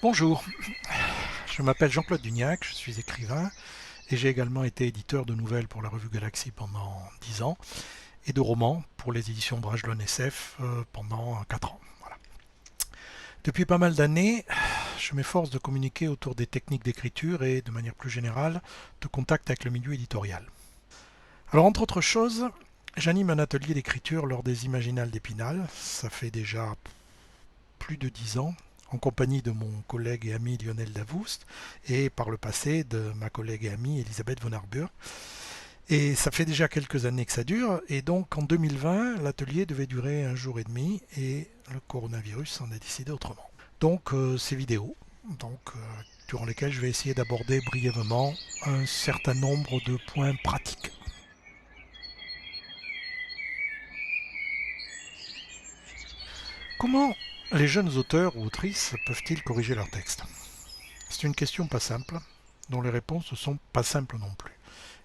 Bonjour, je m'appelle Jean-Claude Dugnac, je suis écrivain et j'ai également été éditeur de nouvelles pour la revue Galaxy pendant 10 ans et de romans pour les éditions Brajlon SF pendant 4 ans. Voilà. Depuis pas mal d'années, je m'efforce de communiquer autour des techniques d'écriture et de manière plus générale de contact avec le milieu éditorial. Alors entre autres choses, j'anime un atelier d'écriture lors des Imaginales d'Épinal, ça fait déjà plus de 10 ans, en compagnie de mon collègue et ami Lionel Davoust et par le passé de ma collègue et amie Elisabeth von Arburg. Et ça fait déjà quelques années que ça dure, et donc en 2020, l'atelier devait durer un jour et demi, et le coronavirus en a décidé autrement. Donc ces vidéos, durant lesquelles je vais essayer d'aborder brièvement un certain nombre de points pratiques. Comment les jeunes auteurs ou autrices peuvent-ils corriger leur texte? C'est une question pas simple, dont les réponses ne sont pas simples non plus.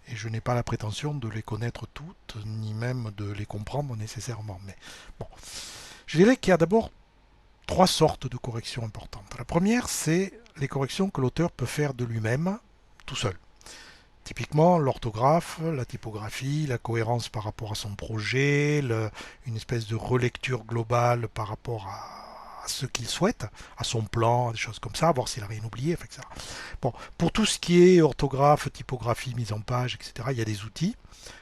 Et je n'ai pas la prétention de les connaître toutes, ni même de les comprendre nécessairement. Mais bon, je dirais qu'il y a d'abord trois sortes de corrections importantes. La première, c'est les corrections que l'auteur peut faire de lui-même, tout seul. Typiquement, l'orthographe, la typographie, la cohérence par rapport à son projet, une espèce de relecture globale par rapport à ce qu'il souhaite, à son plan, des choses comme ça, voir s'il n'a rien oublié, etc. Bon, pour tout ce qui est orthographe, typographie, mise en page, etc., il y a des outils,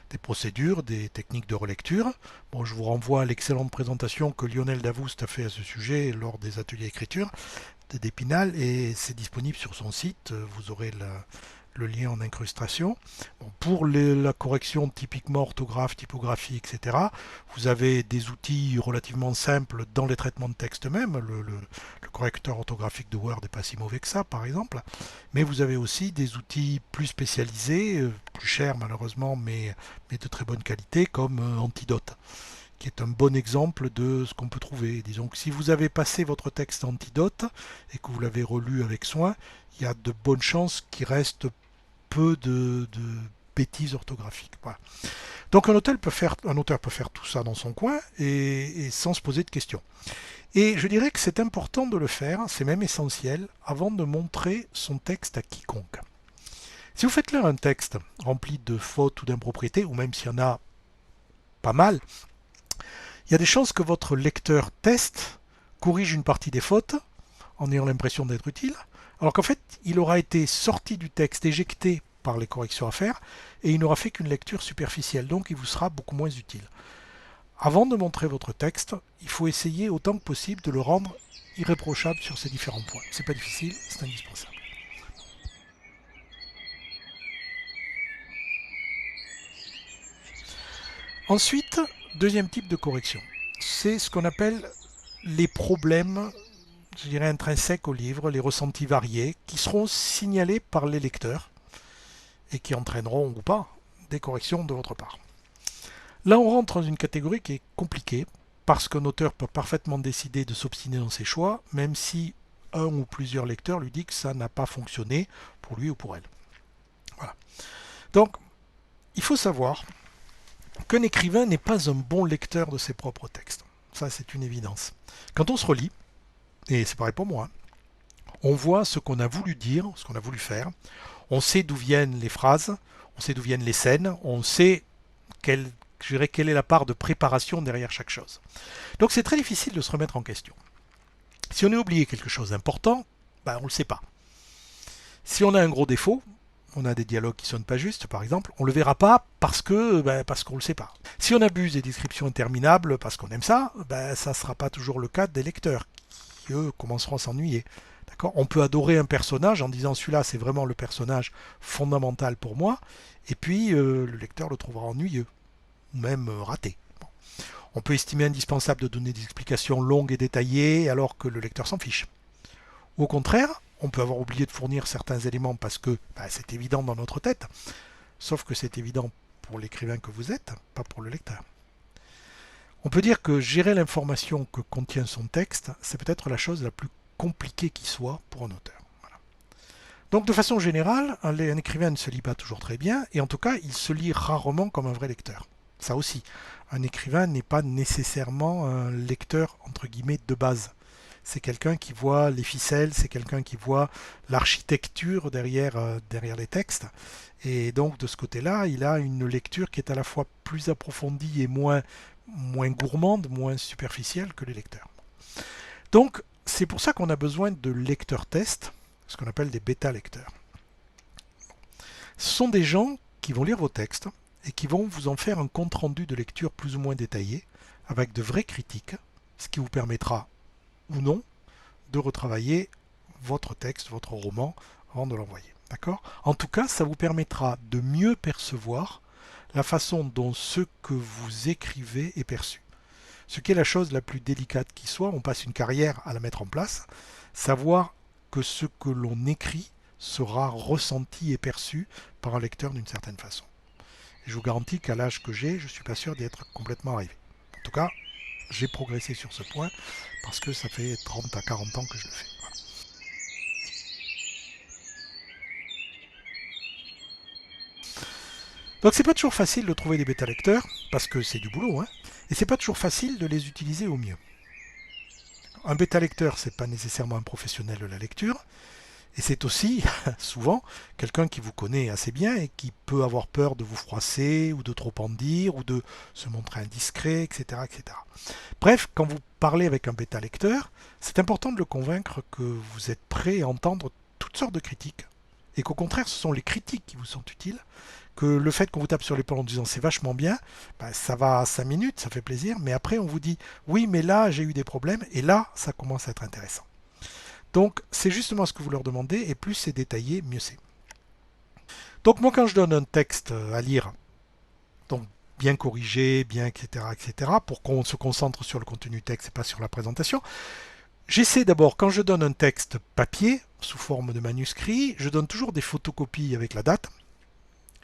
des procédures, des techniques de relecture. Bon, je vous renvoie à l'excellente présentation que Lionel Davoust a fait à ce sujet lors des ateliers écriture d'Épinal, et c'est disponible sur son site. Vous aurez le lien en incrustation. Bon, pour la correction typiquement orthographe, typographie, etc., vous avez des outils relativement simples dans les traitements de texte même. Le correcteur orthographique de Word n'est pas si mauvais que ça, par exemple. Mais vous avez aussi des outils plus spécialisés, plus chers malheureusement, mais de très bonne qualité, comme Antidote, qui est un bon exemple de ce qu'on peut trouver. Disons que si vous avez passé votre texte Antidote et que vous l'avez relu avec soin, il y a de bonnes chances qu'il reste peu de bêtises orthographiques. Voilà. Donc un auteur peut faire tout ça dans son coin et sans se poser de questions. Et je dirais que c'est important de le faire, c'est même essentiel, avant de montrer son texte à quiconque. Si vous faites lire un texte rempli de fautes ou d'impropriétés, ou même s'il y en a pas mal, il y a des chances que votre lecteur teste corrige une partie des fautes en ayant l'impression d'être utile, alors qu'en fait, il aura été sorti du texte, éjecté par les corrections à faire, et il n'aura fait qu'une lecture superficielle, donc il vous sera beaucoup moins utile. Avant de montrer votre texte, il faut essayer autant que possible de le rendre irréprochable sur ces différents points. C'est pas difficile, c'est indispensable. Ensuite, deuxième type de correction, c'est ce qu'on appelle les problèmes, je dirais intrinsèques au livre, les ressentis variés, qui seront signalés par les lecteurs et qui entraîneront ou pas des corrections de votre part. Là, on rentre dans une catégorie qui est compliquée, parce qu'un auteur peut parfaitement décider de s'obstiner dans ses choix, même si un ou plusieurs lecteurs lui disent que ça n'a pas fonctionné pour lui ou pour elle. Voilà. Donc, il faut savoir qu'un écrivain n'est pas un bon lecteur de ses propres textes. Ça, c'est une évidence. Quand on se relit, et c'est pareil pour moi, on voit ce qu'on a voulu dire, ce qu'on a voulu faire, on sait d'où viennent les phrases, on sait d'où viennent les scènes, on sait quelle est la part de préparation derrière chaque chose. Donc c'est très difficile de se remettre en question. Si on a oublié quelque chose d'important, on ne le sait pas. Si on a un gros défaut, on a des dialogues qui sonnent pas justes par exemple, on ne le verra pas parce qu'on ne le sait pas. Si on abuse des descriptions interminables parce qu'on aime ça, ça ne sera pas toujours le cas des lecteurs qui eux commenceront à s'ennuyer. On peut adorer un personnage en disant celui-là c'est vraiment le personnage fondamental pour moi, et puis le lecteur le trouvera ennuyeux, ou même raté. Bon. On peut estimer indispensable de donner des explications longues et détaillées alors que le lecteur s'en fiche. Ou au contraire, on peut avoir oublié de fournir certains éléments parce que c'est évident dans notre tête, sauf que c'est évident pour l'écrivain que vous êtes, pas pour le lecteur. On peut dire que gérer l'information que contient son texte, c'est peut-être la chose la plus compliquée qui soit pour un auteur. Voilà. Donc de façon générale, un écrivain ne se lit pas toujours très bien, et en tout cas, il se lit rarement comme un vrai lecteur. Ça aussi, un écrivain n'est pas nécessairement un lecteur entre guillemets de base. c'est quelqu'un qui voit les ficelles, c'est quelqu'un qui voit l'architecture derrière les textes. Et donc de ce côté-là, il a une lecture qui est à la fois plus approfondie et moins gourmande, moins superficielle que les lecteurs. Donc c'est pour ça qu'on a besoin de lecteurs tests, ce qu'on appelle des bêta-lecteurs. Ce sont des gens qui vont lire vos textes et qui vont vous en faire un compte-rendu de lecture plus ou moins détaillé, avec de vraies critiques, ce qui vous permettra ou non de retravailler votre texte, votre roman, avant de l'envoyer. D'accord ? En tout cas, ça vous permettra de mieux percevoir la façon dont ce que vous écrivez est perçu. Ce qui est la chose la plus délicate qui soit, on passe une carrière à la mettre en place, savoir que ce que l'on écrit sera ressenti et perçu par un lecteur d'une certaine façon. Et je vous garantis qu'à l'âge que j'ai, je ne suis pas sûr d'y être complètement arrivé. En tout cas, j'ai progressé sur ce point parce que ça fait 30 à 40 ans que je le fais. Voilà. Donc c'est pas toujours facile de trouver des bêta-lecteurs parce que c'est du boulot, hein, et c'est pas toujours facile de les utiliser au mieux. Un bêta-lecteur, c'est pas nécessairement un professionnel de la lecture, et c'est aussi, souvent, quelqu'un qui vous connaît assez bien et qui peut avoir peur de vous froisser, ou de trop en dire, ou de se montrer indiscret, etc. etc. Bref, quand vous parlez avec un bêta-lecteur, c'est important de le convaincre que vous êtes prêt à entendre toutes sortes de critiques, et qu'au contraire, ce sont les critiques qui vous sont utiles, que le fait qu'on vous tape sur l'épaule en disant c'est vachement bien, ben, ça va à 5 minutes, ça fait plaisir, mais après on vous dit oui, mais là j'ai eu des problèmes, et là ça commence à être intéressant. Donc c'est justement ce que vous leur demandez, et plus c'est détaillé, mieux c'est. Donc moi quand je donne un texte à lire, donc bien corrigé, bien etc., pour qu'on se concentre sur le contenu du texte et pas sur la présentation, j'essaie d'abord, quand je donne un texte papier, sous forme de manuscrit, je donne toujours des photocopies avec la date,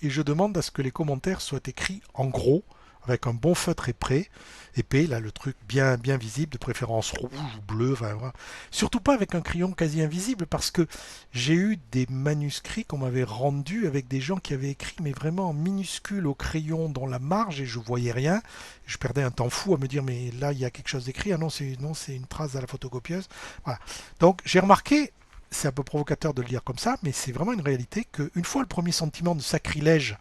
et je demande à ce que les commentaires soient écrits en gros, avec un bon feutre épais, là le truc bien visible, de préférence rouge ou bleu, enfin, voilà. Surtout pas avec un crayon quasi invisible, parce que j'ai eu des manuscrits qu'on m'avait rendus avec des gens qui avaient écrit, mais vraiment en minuscule au crayon dans la marge, et je voyais rien. Je perdais un temps fou à me dire, mais là il y a quelque chose d'écrit, ah non c'est une trace à la photocopieuse. Voilà. Donc j'ai remarqué, c'est un peu provocateur de le dire comme ça, mais c'est vraiment une réalité qu'une fois le premier sentiment de sacrilège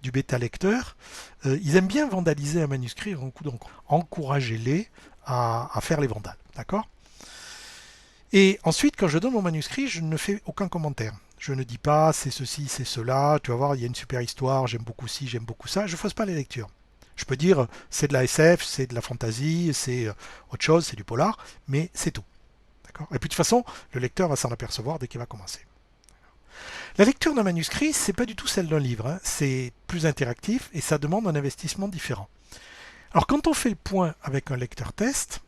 du bêta-lecteur, ils aiment bien vandaliser un manuscrit en coup d'encre. Encouragez-les à faire les vandales, d'accord ? Et ensuite, quand je donne mon manuscrit, je ne fais aucun commentaire. Je ne dis pas c'est ceci, c'est cela, tu vas voir, il y a une super histoire, j'aime beaucoup ci, j'aime beaucoup ça. Je ne fausse pas les lectures. Je peux dire c'est de la SF, c'est de la fantasy, c'est autre chose, c'est du polar, mais c'est tout. Et puis de toute façon, le lecteur va s'en apercevoir dès qu'il va commencer. La lecture d'un manuscrit, c'est pas du tout celle d'un livre, hein. C'est plus interactif et ça demande un investissement différent. Alors quand on fait le point avec un lecteur test,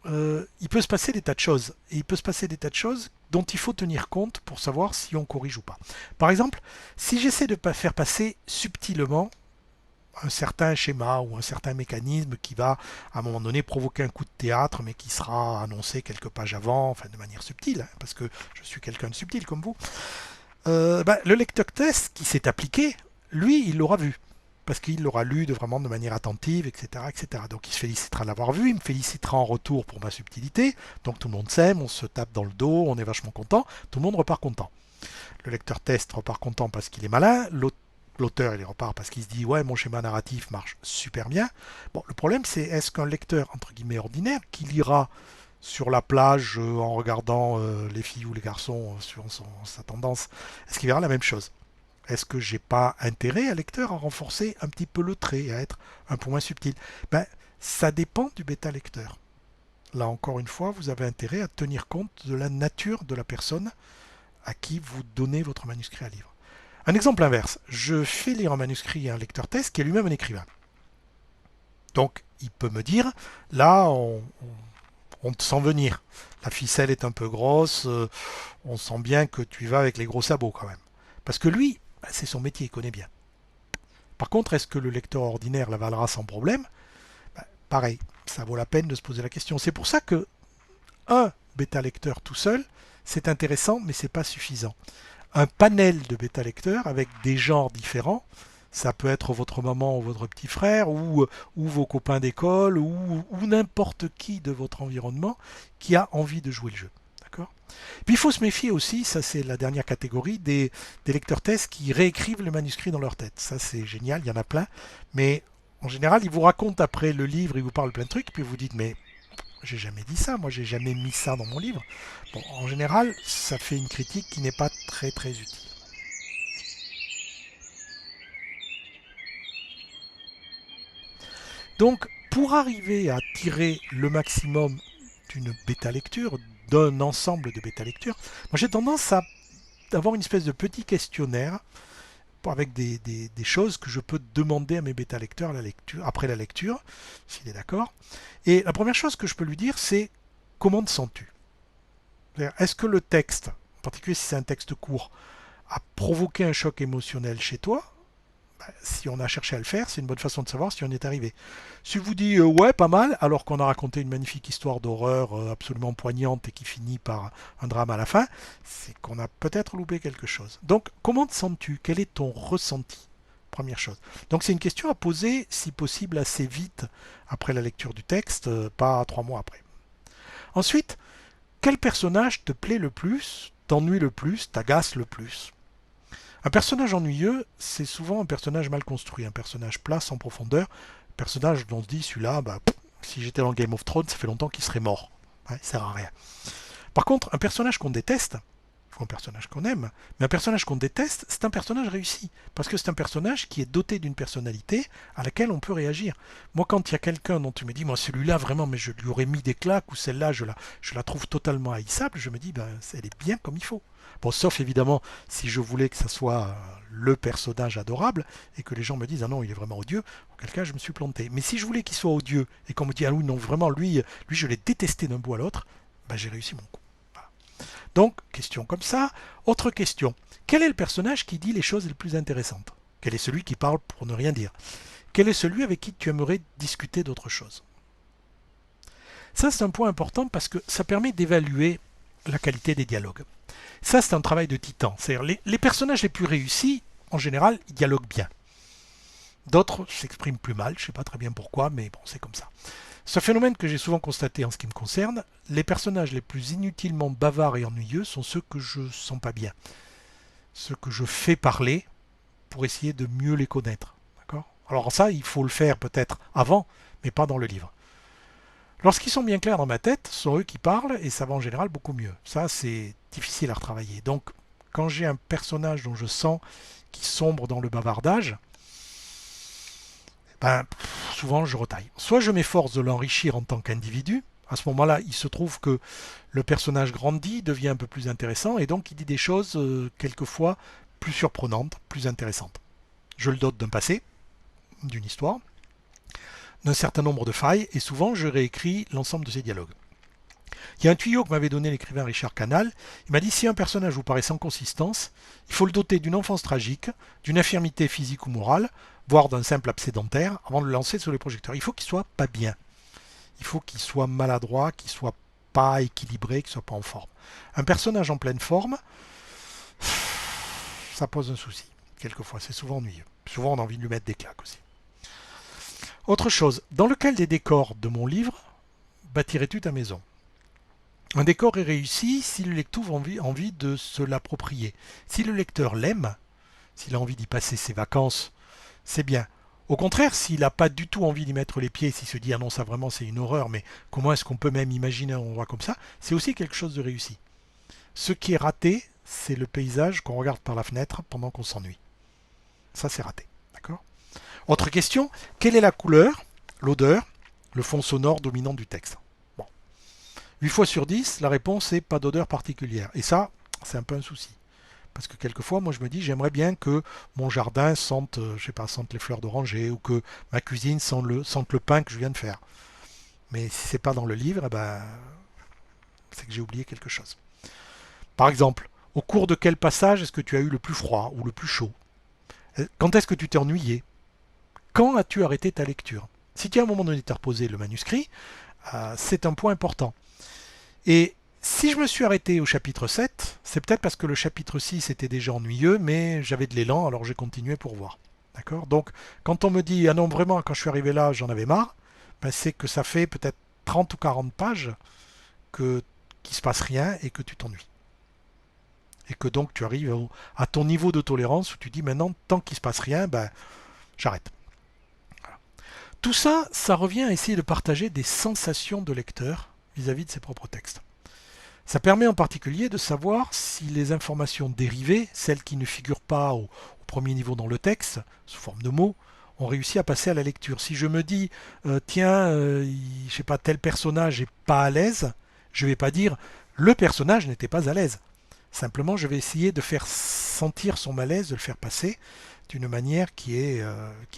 il peut se passer des tas de choses. Et il peut se passer des tas de choses dont il faut tenir compte pour savoir si on corrige ou pas. Par exemple, si j'essaie de faire passer subtilement un certain schéma ou un certain mécanisme qui va à un moment donné provoquer un coup de théâtre mais qui sera annoncé quelques pages avant, enfin de manière subtile, hein, parce que je suis quelqu'un de subtil comme vous, le lecteur test qui s'est appliqué, lui il l'aura vu, parce qu'il l'aura lu vraiment de manière attentive, etc., etc. Donc il se félicitera de l'avoir vu, il me félicitera en retour pour ma subtilité, donc tout le monde s'aime, on se tape dans le dos, on est vachement content, tout le monde repart content. Le lecteur test repart content parce qu'il est malin, l'auteur il repart parce qu'il se dit ouais mon schéma narratif marche super bien. Bon, le problème c'est est-ce qu'un lecteur entre guillemets ordinaire qui lira sur la plage en regardant les filles ou les garçons suivant sa tendance, est-ce qu'il verra la même chose? Est-ce que j'ai pas intérêt à lecteur à renforcer un petit peu le trait, à être un peu moins subtil? Ben, ça dépend du bêta lecteur. Là encore une fois, vous avez intérêt à tenir compte de la nature de la personne à qui vous donnez votre manuscrit à lire. Un exemple inverse, je fais lire un manuscrit à un lecteur test qui est lui-même un écrivain. Donc, il peut me dire, là, on te sent venir. La ficelle est un peu grosse, on sent bien que tu y vas avec les gros sabots quand même. Parce que lui, c'est son métier, il connaît bien. Par contre, est-ce que le lecteur ordinaire l'avalera sans problème? Pareil, ça vaut la peine de se poser la question. C'est pour ça que un bêta-lecteur tout seul, c'est intéressant, mais c'est pas suffisant. Un panel de bêta-lecteurs avec des genres différents, Ça peut être votre maman ou votre petit frère ou vos copains d'école ou n'importe qui de votre environnement qui a envie de jouer le jeu. D'accord. Puis il faut se méfier aussi, ça c'est la dernière catégorie, des lecteurs tests qui réécrivent le manuscrit dans leur tête. Ça c'est génial, il y en a plein. Mais en général, ils vous racontent après le livre, ils vous parlent plein de trucs, puis vous dites mais j'ai jamais dit ça, moi j'ai jamais mis ça dans mon livre. Bon, en général, ça fait une critique qui n'est pas très très utile. Donc, pour arriver à tirer le maximum d'une bêta lecture, d'un ensemble de bêta lecture, moi j'ai tendance à avoir une espèce de petit questionnaire avec des choses que je peux demander à mes bêta lecteurs après la lecture, s'il est d'accord. Et la première chose que je peux lui dire, c'est comment te sens-tu? Est-ce que le texte, en particulier si c'est un texte court, a provoqué un choc émotionnel chez toi? Si on a cherché à le faire, c'est une bonne façon de savoir si on est arrivé. Si vous dites ouais, pas mal, alors qu'on a raconté une magnifique histoire d'horreur absolument poignante et qui finit par un drame à la fin, c'est qu'on a peut-être loupé quelque chose. Donc, comment te sens-tu? Quel est ton ressenti? Première chose. Donc, c'est une question à poser, si possible, assez vite après la lecture du texte, pas 3 mois après. Ensuite, quel personnage te plaît le plus, t'ennuie le plus, t'agace le plus? Un personnage ennuyeux, c'est souvent un personnage mal construit, un personnage plat, sans profondeur, un personnage dont on se dit, celui-là, si j'étais dans Game of Thrones, ça fait longtemps qu'il serait mort. Ouais, il sert à rien. Par contre, un personnage qu'on déteste, ou un personnage qu'on aime, mais un personnage qu'on déteste, c'est un personnage réussi. Parce que c'est un personnage qui est doté d'une personnalité à laquelle on peut réagir. Moi, quand il y a quelqu'un dont tu me dis, moi, celui-là, vraiment, mais je lui aurais mis des claques, ou celle-là, je la trouve totalement haïssable, je me dis, elle est bien comme il faut. Bon, sauf évidemment, si je voulais que ça soit le personnage adorable, et que les gens me disent, ah non, il est vraiment odieux, auquel cas, je me suis planté. Mais si je voulais qu'il soit odieux, et qu'on me dit, ah oui, non, vraiment, lui je l'ai détesté d'un bout à l'autre, j'ai réussi mon coup. Donc, question comme ça. Autre question. Quel est le personnage qui dit les choses les plus intéressantes? Quel est celui qui parle pour ne rien dire? Quel est celui avec qui tu aimerais discuter d'autre chose? Ça, c'est un point important parce que ça permet d'évaluer la qualité des dialogues. Ça, c'est un travail de titan. C'est-à-dire, les personnages les plus réussis, en général, ils dialoguent bien. D'autres s'expriment plus mal, je ne sais pas très bien pourquoi, mais bon, c'est comme ça. C'est un phénomène que j'ai souvent constaté en ce qui me concerne. Les personnages les plus inutilement bavards et ennuyeux sont ceux que je sens pas bien. Ceux que je fais parler pour essayer de mieux les connaître. D'accord? Alors ça, il faut le faire peut-être avant, mais pas dans le livre. Lorsqu'ils sont bien clairs dans ma tête, ce sont eux qui parlent et ça va en général beaucoup mieux. Ça, c'est difficile à retravailler. Donc, quand j'ai un personnage dont je sens qu'il sombre dans le bavardage, souvent je retaille. Soit je m'efforce de l'enrichir en tant qu'individu, à ce moment-là, il se trouve que le personnage grandit, devient un peu plus intéressant, et donc il dit des choses quelquefois plus surprenantes, plus intéressantes. Je le dote d'un passé, d'une histoire, d'un certain nombre de failles, et souvent je réécris l'ensemble de ces dialogues. Il y a un tuyau que m'avait donné l'écrivain Richard Canal. Il m'a dit si un personnage vous paraît sans consistance, il faut le doter d'une enfance tragique, d'une infirmité physique ou morale, voire d'un simple abcès dentaire, avant de le lancer sur les projecteurs. Il faut qu'il soit pas bien. Il faut qu'il soit maladroit, qu'il soit pas équilibré, qu'il soit pas en forme. Un personnage en pleine forme, ça pose un souci. Quelquefois, c'est souvent ennuyeux. Souvent, on a envie de lui mettre des claques aussi. Autre chose, dans lequel des décors de mon livre bâtirais-tu ta maison? Un décor est réussi si le lecteur a envie de se l'approprier. Si le lecteur l'aime, s'il a envie d'y passer ses vacances, c'est bien. Au contraire, s'il n'a pas du tout envie d'y mettre les pieds, s'il se dit ah non ça vraiment c'est une horreur, mais comment est-ce qu'on peut même imaginer un endroit comme ça, c'est aussi quelque chose de réussi. Ce qui est raté, c'est le paysage qu'on regarde par la fenêtre pendant qu'on s'ennuie. Ça c'est raté. D'accord? Autre question, quelle est la couleur, l'odeur, le fond sonore dominant du texte? 8 fois sur 10, la réponse est pas d'odeur particulière. Et ça, c'est un peu un souci. Parce que quelquefois, moi je me dis, j'aimerais bien que mon jardin sente, je sais pas, sente les fleurs d'oranger, ou que ma cuisine sente le pain que je viens de faire. Mais si c'est pas dans le livre, c'est que j'ai oublié quelque chose. Par exemple, au cours de quel passage est-ce que tu as eu le plus froid ou le plus chaud? Quand est-ce que tu t'es ennuyé? Quand as-tu arrêté ta lecture? Si tu as un moment donné t'as reposé le manuscrit, c'est un point important. Et si je me suis arrêté au chapitre 7, c'est peut-être parce que le chapitre 6 était déjà ennuyeux, mais j'avais de l'élan, alors j'ai continué pour voir. D'accord? Donc, quand on me dit, ah non, vraiment, quand je suis arrivé là, j'en avais marre, ben, c'est que ça fait peut-être 30 ou 40 pages que qu'il se passe rien et que tu t'ennuies. Et que donc tu arrives à ton niveau de tolérance où tu dis maintenant, tant qu'il se passe rien, ben, j'arrête. Voilà. Tout ça, ça revient à essayer de partager des sensations de lecteur vis-à-vis de ses propres textes. Ça permet en particulier de savoir si les informations dérivées, celles qui ne figurent pas au premier niveau dans le texte, sous forme de mots, ont réussi à passer à la lecture. Si je me dis, tiens, je sais pas, tel personnage n'est pas à l'aise, je ne vais pas dire, le personnage n'était pas à l'aise. Simplement, je vais essayer de faire sentir son malaise, de le faire passer d'une manière qui est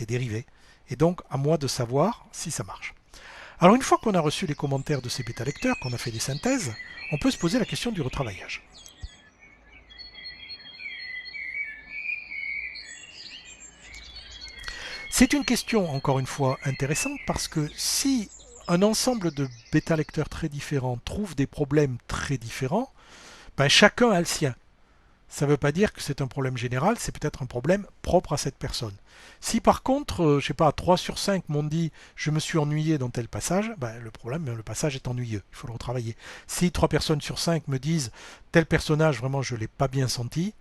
dérivée. Et donc, à moi de savoir si ça marche. Alors, une fois qu'on a reçu les commentaires de ces bêta-lecteurs, qu'on a fait des synthèses, on peut se poser la question du retravaillage. C'est une question, encore une fois, intéressante parce que si un ensemble de bêta-lecteurs très différents trouve des problèmes très différents, ben chacun a le sien. Ça ne veut pas dire que c'est un problème général, c'est peut-être un problème propre à cette personne. Si par contre, je sais pas, 3 sur 5 m'ont dit je me suis ennuyé dans tel passage, ben, le passage est ennuyeux, il faut le retravailler. Si 3 personnes sur 5 me disent tel personnage, vraiment je ne l'ai pas bien senti,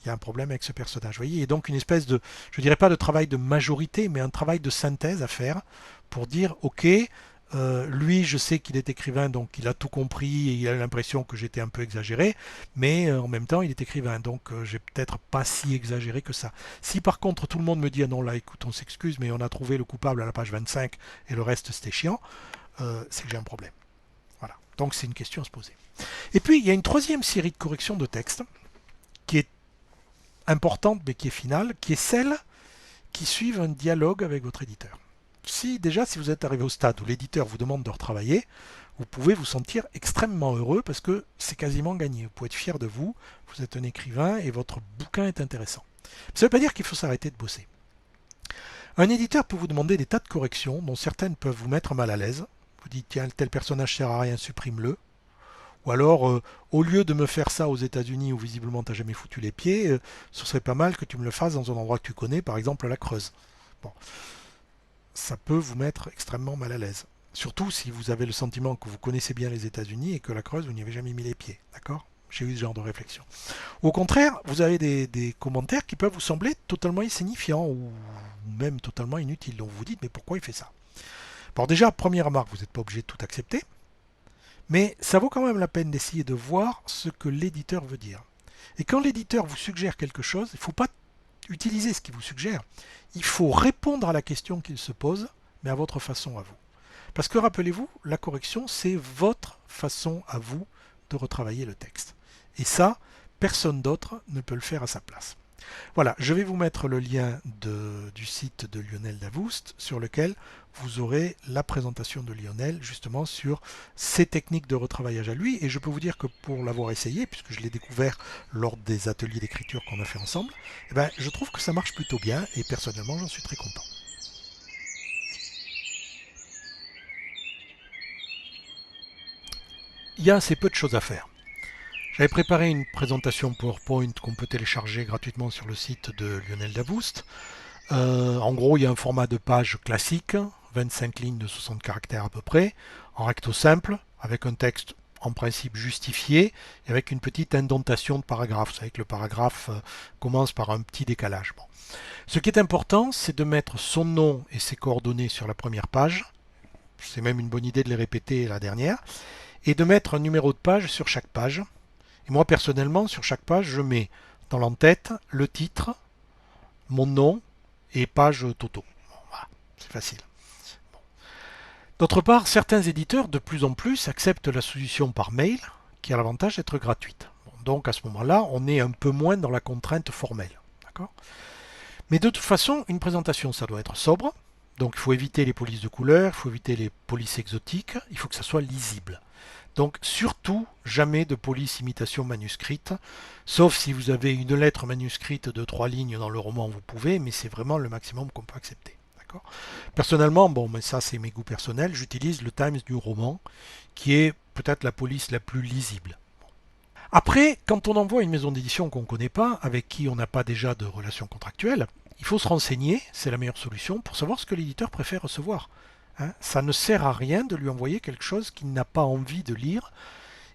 il y a un problème avec ce personnage. Vous voyez, et donc une espèce de, je dirais pas de travail de majorité, mais un travail de synthèse à faire pour dire ok, lui, je sais qu'il est écrivain, donc il a tout compris et il a l'impression que j'étais un peu exagéré, mais en même temps, il est écrivain, donc j'ai peut-être pas si exagéré que ça. Si par contre tout le monde me dit ah non, là, écoute, on s'excuse, mais on a trouvé le coupable à la page 25 et le reste c'était chiant, c'est que j'ai un problème. Voilà. Donc c'est une question à se poser. Et puis il y a une troisième série de corrections de texte qui est importante mais qui est finale, qui est celle qui suivent un dialogue avec votre éditeur. Si vous êtes arrivé au stade où l'éditeur vous demande de retravailler, vous pouvez vous sentir extrêmement heureux parce que c'est quasiment gagné. Vous pouvez être fier de vous, vous êtes un écrivain et votre bouquin est intéressant. Ça ne veut pas dire qu'il faut s'arrêter de bosser. Un éditeur peut vous demander des tas de corrections dont certaines peuvent vous mettre mal à l'aise. Vous dites tiens, tel personnage sert à rien, supprime-le. Ou alors, au lieu de me faire ça aux États-Unis où visiblement tu n'as jamais foutu les pieds, ce serait pas mal que tu me le fasses dans un endroit que tu connais, par exemple à la Creuse. Bon, ça peut vous mettre extrêmement mal à l'aise. Surtout si vous avez le sentiment que vous connaissez bien les États-Unis et que la Creuse, vous n'y avez jamais mis les pieds. D'accord? J'ai eu ce genre de réflexion. Au contraire, vous avez des commentaires qui peuvent vous sembler totalement insignifiants ou même totalement inutiles. Donc vous vous dites, mais pourquoi il fait ça? Alors déjà, première remarque, vous n'êtes pas obligé de tout accepter, mais ça vaut quand même la peine d'essayer de voir ce que l'éditeur veut dire. Et quand l'éditeur vous suggère quelque chose, il ne faut pas utiliser ce qu'il vous suggère. Il faut répondre à la question qu'il se pose, mais à votre façon à vous. Parce que rappelez-vous, la correction, c'est votre façon à vous de retravailler le texte. Et ça, personne d'autre ne peut le faire à sa place. Voilà, je vais vous mettre le lien du site de Lionel Davoust sur lequel vous aurez la présentation de Lionel justement sur ses techniques de retravaillage à lui. Et je peux vous dire que pour l'avoir essayé, puisque je l'ai découvert lors des ateliers d'écriture qu'on a fait ensemble, eh ben, je trouve que ça marche plutôt bien et personnellement j'en suis très content. Il y a assez peu de choses à faire. J'avais préparé une présentation PowerPoint qu'on peut télécharger gratuitement sur le site de Lionel Davoust. En gros, il y a un format de page classique, 25 lignes de 60 caractères à peu près, en recto simple, avec un texte en principe justifié, et avec une petite indentation de paragraphe. Vous savez que le paragraphe commence par un petit décalage. Bon. Ce qui est important, c'est de mettre son nom et ses coordonnées sur la première page. C'est même une bonne idée de les répéter la dernière. Et de mettre un numéro de page sur chaque page. Et moi, personnellement, sur chaque page, je mets dans l'entête le titre, mon nom et page Toto. Bon, voilà, c'est facile. Bon. D'autre part, certains éditeurs, de plus en plus, acceptent la solution par mail, qui a l'avantage d'être gratuite. Bon, donc, à ce moment-là, on est un peu moins dans la contrainte formelle. D'accord ? Mais de toute façon, une présentation, ça doit être sobre. Donc, il faut éviter les polices de couleurs, il faut éviter les polices exotiques, il faut que ça soit lisible. Donc surtout, jamais de police imitation manuscrite, sauf si vous avez une lettre manuscrite de 3 lignes dans le roman, vous pouvez, mais c'est vraiment le maximum qu'on peut accepter. Personnellement, bon, mais ça c'est mes goûts personnels, j'utilise le Times New Roman, qui est peut-être la police la plus lisible. Après, quand on envoie une maison d'édition qu'on ne connaît pas, avec qui on n'a pas déjà de relation contractuelle, il faut se renseigner, c'est la meilleure solution, pour savoir ce que l'éditeur préfère recevoir. Hein, ça ne sert à rien de lui envoyer quelque chose qu'il n'a pas envie de lire,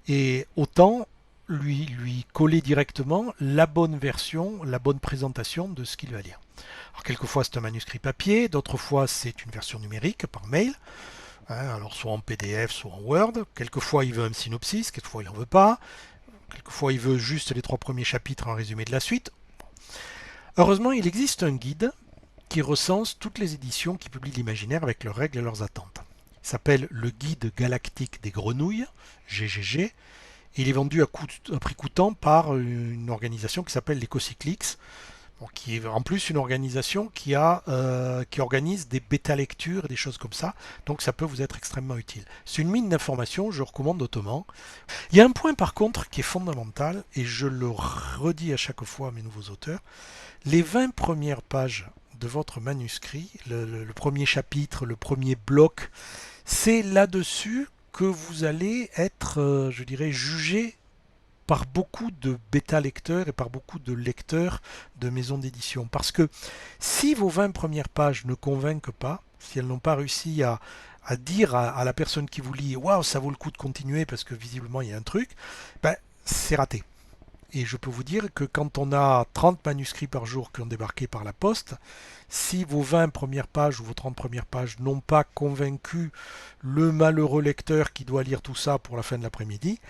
et autant lui coller directement la bonne version, la bonne présentation de ce qu'il va lire. Alors, quelquefois c'est un manuscrit papier, d'autres fois c'est une version numérique par mail, hein, alors soit en PDF, soit en Word. Quelquefois il veut un synopsis, quelquefois il n'en veut pas, quelquefois il veut juste les 3 premiers chapitres en résumé de la suite. Heureusement, il existe un guide qui recense toutes les éditions qui publient l'imaginaire avec leurs règles et leurs attentes. Il s'appelle le Guide galactique des grenouilles, GGG, et il est vendu à prix coûtant par une organisation qui s'appelle l'EcoCyclix, qui est en plus une organisation qui organise des bêta-lectures et des choses comme ça, donc ça peut vous être extrêmement utile. C'est une mine d'informations, je recommande hautement. Il y a un point par contre qui est fondamental, et je le redis à chaque fois à mes nouveaux auteurs, les 20 premières pages de votre manuscrit, le premier chapitre, le premier bloc, c'est là-dessus que vous allez être, je dirais, jugé par beaucoup de bêta-lecteurs et par beaucoup de lecteurs de maisons d'édition. Parce que si vos 20 premières pages ne convainquent pas, si elles n'ont pas réussi à dire à la personne qui vous lit « Waouh, ça vaut le coup de continuer parce que visiblement il y a un truc », ben, c'est raté. Et je peux vous dire que quand on a 30 manuscrits par jour qui ont débarqué par la poste, si vos 20 premières pages ou vos 30 premières pages n'ont pas convaincu le malheureux lecteur qui doit lire tout ça pour la fin de l'après-midi,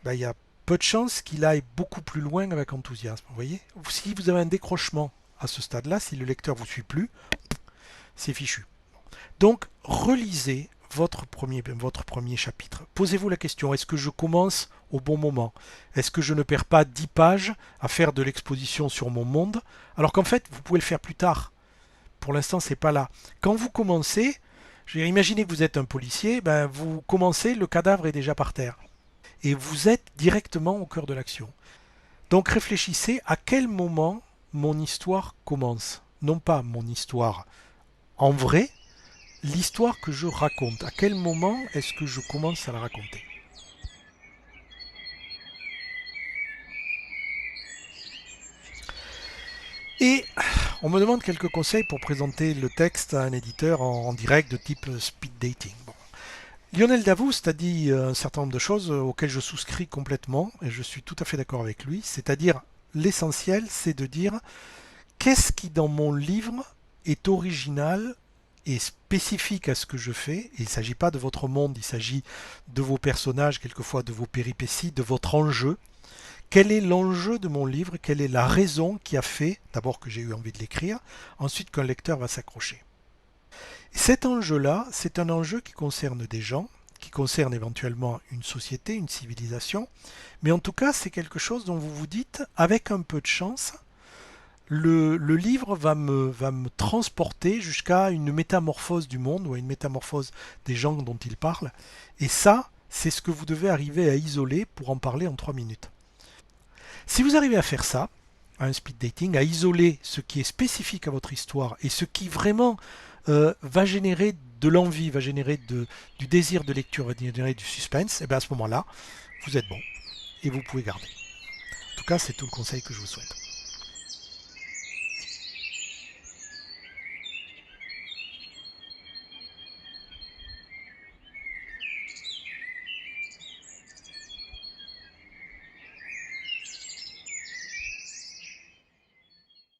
ben, il y a peu de chances qu'il aille beaucoup plus loin avec enthousiasme. Vous voyez, si vous avez un décrochement à ce stade-là, si le lecteur ne vous suit plus, c'est fichu. Donc, relisez votre premier chapitre. Posez-vous la question, est-ce que je commence au bon moment? Est-ce que je ne perds pas 10 pages à faire de l'exposition sur mon monde, alors qu'en fait, vous pouvez le faire plus tard. Pour l'instant, c'est pas là. Quand vous commencez, imaginez que vous êtes un policier, ben, vous commencez, le cadavre est déjà par terre. Et vous êtes directement au cœur de l'action. Donc réfléchissez à quel moment mon histoire commence. Non pas mon histoire en vrai, l'histoire que je raconte. À quel moment est-ce que je commence à la raconter? Et on me demande quelques conseils pour présenter le texte à un éditeur en direct de type speed dating. Bon. Lionel Davoust a dit un certain nombre de choses auxquelles je souscris complètement et je suis tout à fait d'accord avec lui. C'est-à-dire, l'essentiel, c'est de dire qu'est-ce qui dans mon livre est original et spécifique à ce que je fais. Il ne s'agit pas de votre monde, il s'agit de vos personnages, quelquefois de vos péripéties, de votre enjeu. Quel est l'enjeu de mon livre? Quelle est la raison qui a fait, d'abord que j'ai eu envie de l'écrire, ensuite qu'un lecteur va s'accrocher? Cet enjeu-là, c'est un enjeu qui concerne des gens, qui concerne éventuellement une société, une civilisation, mais en tout cas, c'est quelque chose dont vous vous dites, avec un peu de chance, le livre va me transporter jusqu'à une métamorphose du monde ou à une métamorphose des gens dont il parle. Et ça, c'est ce que vous devez arriver à isoler pour en parler en 3 minutes. Si vous arrivez à faire ça, à un speed dating, à isoler ce qui est spécifique à votre histoire et ce qui vraiment va générer de l'envie, va générer du désir de lecture, va générer du suspense, et bien à ce moment-là, vous êtes bon et vous pouvez garder. En tout cas, c'est tout le conseil que je vous souhaite.